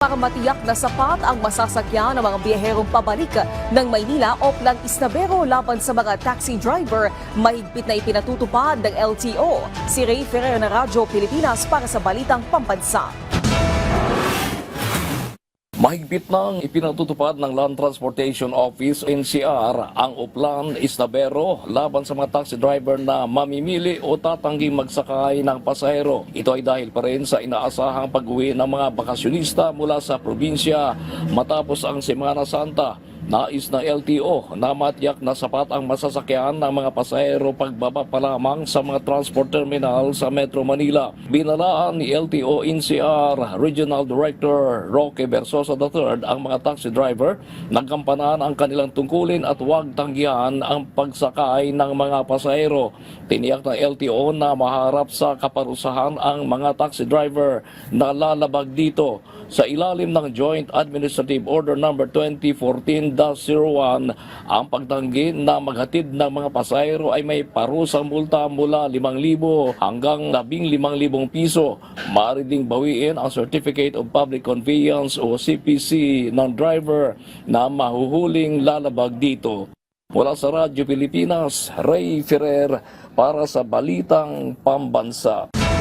Para matiyak na sapat ang masasakyan ng mga biyaherong pabalik ng Maynila o Plan Isnabero laban sa mga taxi driver, mahigpit na ipinatutupad ng LTO. Si Ray Ferrer ng Radyo Pilipinas para sa Balitang Pambansa. Mahigpit nang ipinatutupad ng Land Transportation Office NCR ang Oplan Isnabero laban sa mga taxi driver na mamimili o tatangging magsakay ng pasahero. Ito ay dahil pa rin sa inaasahang pag-uwi ng mga bakasyonista mula sa probinsya matapos ang Semana Santa. Nais na LTO na matiyak na sapat ang masasakyan ng mga pasahero pagbaba pa lamang sa mga transport terminal sa Metro Manila. Binalaan ni LTO NCR Regional Director Roque Versosa III ang mga taxi driver na gampanan ang kanilang tungkulin at huwag tanggihan ang pagsakay ng mga pasahero. Tiniyak ng LTO na maharap sa kaparusahan ang mga taxi driver na lalabag dito. Sa ilalim ng Joint Administrative Order No. 2014-01, ang pagtanggi na maghatid ng mga pasahero ay may parusang multa mula 5,000 hanggang 15,000 piso. Maaari ding bawiin ang Certificate of Public Conveyance o CPC ng driver na mahuhuling lalabag dito. Mula sa Radyo Pilipinas, Ray Ferrer para sa Balitang Pambansa.